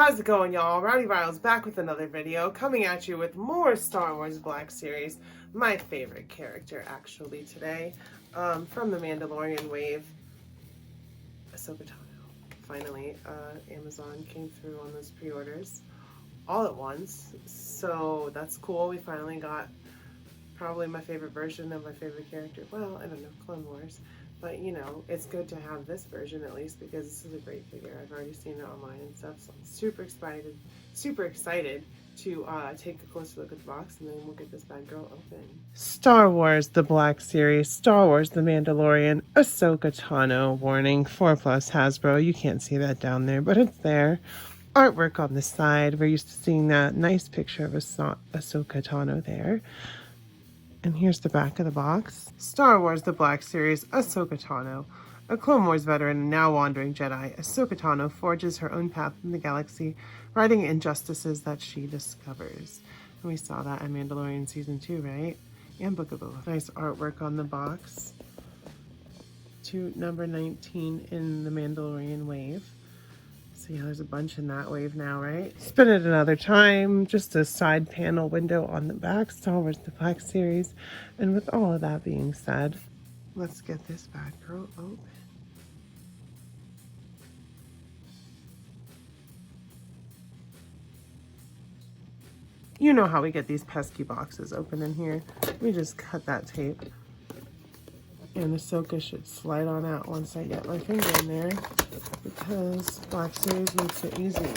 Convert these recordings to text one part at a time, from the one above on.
How's it going, y'all? Rowdy Riles back with another video, coming at you with more Star Wars Black Series. My favorite character, actually, today, from the Mandalorian wave, Ahsoka Tano. Finally, Amazon came through on those pre-orders all at once, so that's cool. We finally got probably my favorite version of my favorite character. Well, I don't know, Clone Wars. But, you know, it's good to have this version at least because this is a great figure. I've already seen it online and stuff, so I'm super excited to take a closer look at the box, and then we'll get this bad girl open. Star Wars The Black Series, Star Wars The Mandalorian, Ahsoka Tano. Warning, 4+ Hasbro. You can't see that down there, but it's there. Artwork on the side. We're used to seeing that nice picture of Ahsoka Tano there. And here's the back of the box. Star Wars The Black Series, Ahsoka Tano. A Clone Wars veteran and now wandering Jedi, Ahsoka Tano forges her own path in the galaxy, righting injustices that she discovers. And we saw that in Mandalorian Season 2, right? And Book of Boba Fett. Nice artwork on the box. To number 19 in the Mandalorian wave. So yeah, there's a bunch in that wave now, right? Spin it another time. Just a side panel window on the back. Star Wars The Black Series. And with all of that being said, let's get this bad girl open. You know how we get these pesky boxes open in here. We just cut that tape. And Ahsoka should slide on out once I get my finger in there, because Black Series makes it easy.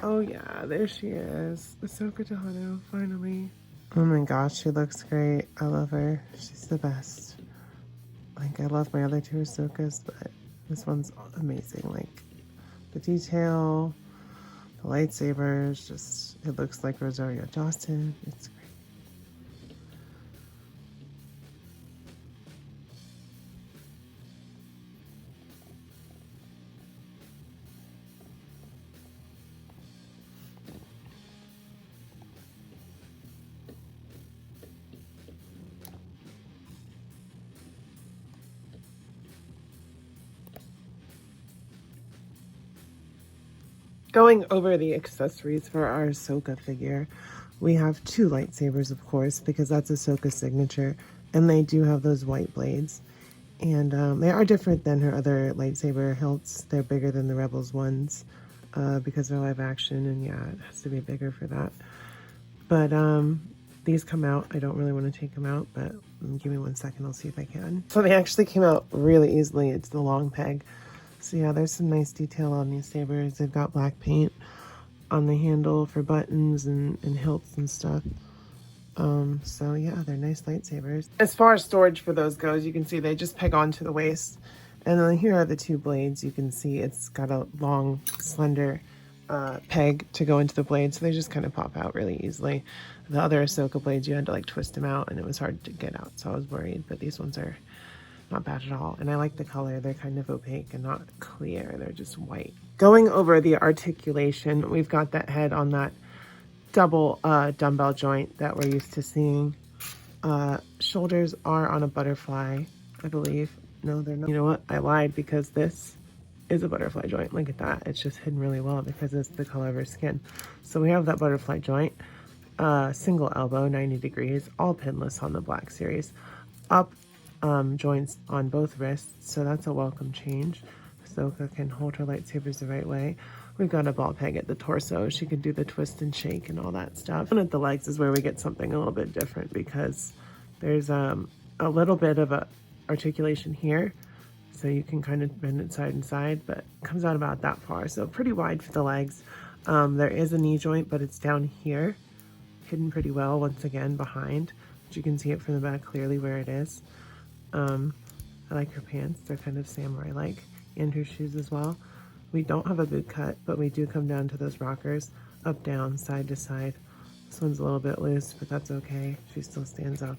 Oh yeah, there she is. Ahsoka Tano, finally. Oh my gosh, she looks great. I love her. She's the best. Like, I love my other two Ahsokas, but this one's amazing. Like, the detail, the lightsabers, just, it looks like Rosario Dawson. It's great. Going over the accessories for our Ahsoka figure, we have two lightsabers, of course, because that's Ahsoka's signature, and they do have those white blades. And they are different than her other lightsaber hilts. They're bigger than the Rebels ones because they're live action, and yeah, it has to be bigger for that. But these come out. I don't really want to take them out, but give me 1 second. I'll see if I can. So they actually came out really easily. It's the long peg. So yeah, there's some nice detail on these sabers. They've got black paint on the handle for buttons and hilts and stuff. So yeah, they're nice lightsabers. As far as storage for those goes, you can see they just peg onto the waist. And then here are the two blades. You can see it's got a long, slender peg to go into the blade, so they just kind of pop out really easily. The other Ahsoka blades, you had to like twist them out, and it was hard to get out, so I was worried. But these ones are not bad at all. And I like the color. They're kind of opaque and not clear. They're just white. Going over the articulation, we've got that head on that double dumbbell joint that we're used to seeing. Shoulders are on a butterfly, I believe. No, they're not. You know what? I lied, because this is a butterfly joint. Look at that. It's just hidden really well because it's the color of her skin. So we have that butterfly joint. Single elbow, 90 degrees, all pinless on the Black Series. Up joints on both wrists, so that's a welcome change. Ahsoka can hold her lightsabers the right way. We've got a ball peg at the torso. She can do the twist and shake and all that stuff. And at the legs is where we get something a little bit different, because there's a little bit of a articulation here, so you can kind of bend it side and side, but it comes out about that far, so pretty wide for the legs. There is a knee joint, but it's down here, hidden pretty well once again behind, but you can see it from the back clearly where it is. I like her pants. They're kind of samurai-like, and her shoes as well. We don't have a boot cut, but we do come down to those rockers, up, down, side to side. This one's a little bit loose, but that's okay. She still stands up.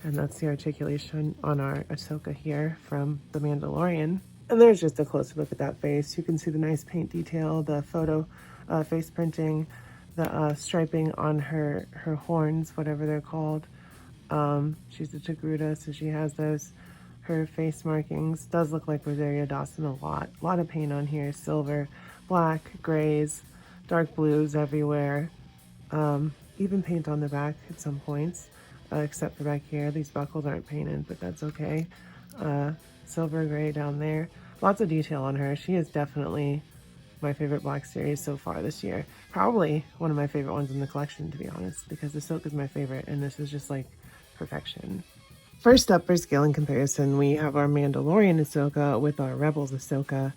And that's the articulation on our Ahsoka here from The Mandalorian. And there's just a closer look at that face. You can see the nice paint detail, the photo face printing, the striping on her horns, whatever they're called. She's a Togruta, so she has those. Her face markings does look like Rosario Dawson a lot. A lot of paint on here, silver, black, grays, dark blues everywhere. Even paint on the back at some points, except for back here. These buckles aren't painted, but that's okay. Silver gray down there. Lots of detail on her. She is definitely my favorite Black series so far this year. Probably one of my favorite ones in the collection, to be honest, because the silk is my favorite, and this is just like perfection. First up for scale and comparison, we have our Mandalorian Ahsoka with our Rebels Ahsoka.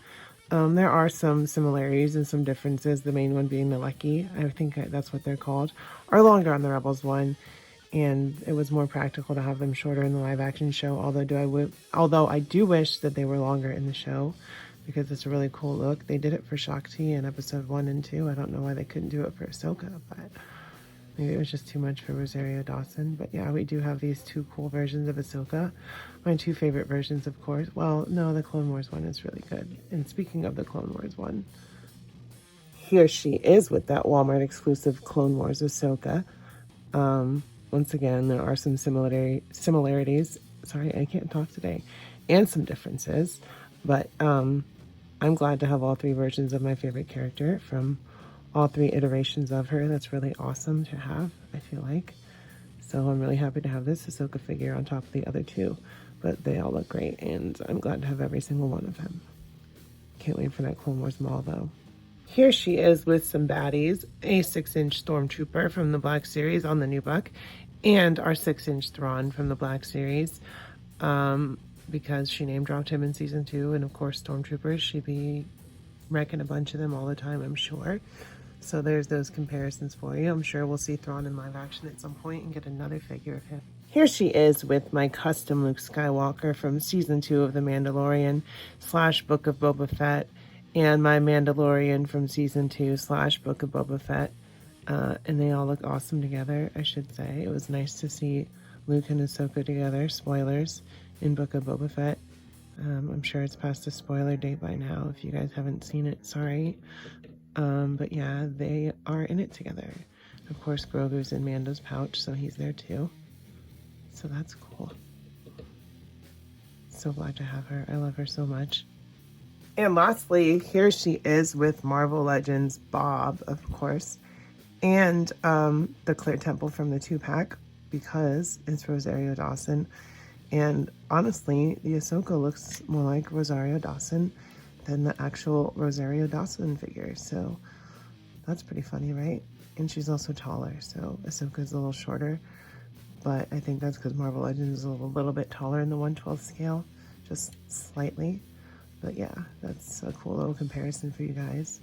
There are some similarities and some differences, the main one being the Lekki, I think that's what they're called, are longer on the Rebels one, and it was more practical to have them shorter in the live action show, although I do wish that they were longer in the show, because it's a really cool look. They did it for Shakti in episode 1 and 2. I don't know why they couldn't do it for Ahsoka, but maybe it was just too much for Rosario Dawson. But yeah, we do have these two cool versions of Ahsoka. My two favorite versions, of course. Well, no, the Clone Wars one is really good. And speaking of the Clone Wars one, here she is with that Walmart exclusive Clone Wars Ahsoka. Once again, there are some similarities. Sorry, I can't talk today. And some differences. But I'm glad to have all three versions of my favorite character from all three iterations of her. That's really awesome to have, I feel like. So I'm really happy to have this Ahsoka figure on top of the other two. But they all look great, and I'm glad to have every single one of them. Can't wait for that Clone Wars Mall, though. Here she is with some baddies. A 6-inch Stormtrooper from the Black Series on the new buck, and our 6-inch Thrawn from the Black Series. Because she name-dropped him in Season 2, and of course Stormtroopers, she'd be wrecking a bunch of them all the time, I'm sure. So there's those comparisons for you. I'm sure we'll see Thrawn in live action at some point and get another figure of him. Here she is with my custom Luke Skywalker from Season 2 of The Mandalorian / Book of Boba Fett, and my Mandalorian from Season 2 / Book of Boba Fett. And they all look awesome together, I should say. It was nice to see Luke and Ahsoka together, spoilers, in Book of Boba Fett. I'm sure it's past the spoiler date by now. If you guys haven't seen it, sorry. But yeah, they are in it together. Of course, Grogu's in Mando's pouch, so he's there too. So that's cool. So glad to have her. I love her so much. And lastly, here she is with Marvel Legends Bob, of course, and the Clear Temple from the 2-pack, because it's Rosario Dawson. And honestly, the Ahsoka looks more like Rosario Dawson than the actual Rosario Dawson figure. So that's pretty funny, right? And she's also taller, so Ahsoka's a little shorter. But I think that's because Marvel Legends is a little bit taller in the 1/12 scale, just slightly. But yeah, that's a cool little comparison for you guys.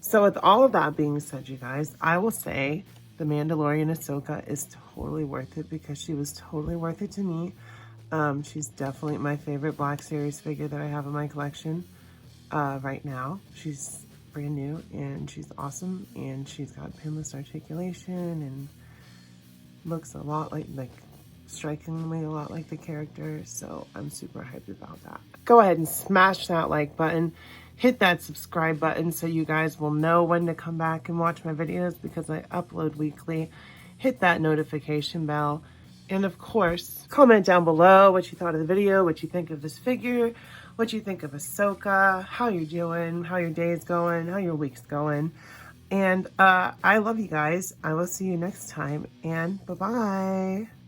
So with all of that being said, you guys, I will say the Mandalorian Ahsoka is totally worth it, because she was totally worth it to me. She's definitely my favorite Black Series figure that I have in my collection right now. She's brand new, and she's awesome, and she's got pinless articulation, and looks a lot like strikingly a lot like the character, so I'm super hyped about that. Go ahead and smash that like button, hit that subscribe button so you guys will know when to come back and watch my videos, because I upload weekly. Hit that notification bell, and of course, comment down below what you thought of the video, what you think of this figure, what you think of Ahsoka, how you're doing, how your day's going, how your week's going. And I love you guys. I will see you next time, and bye-bye.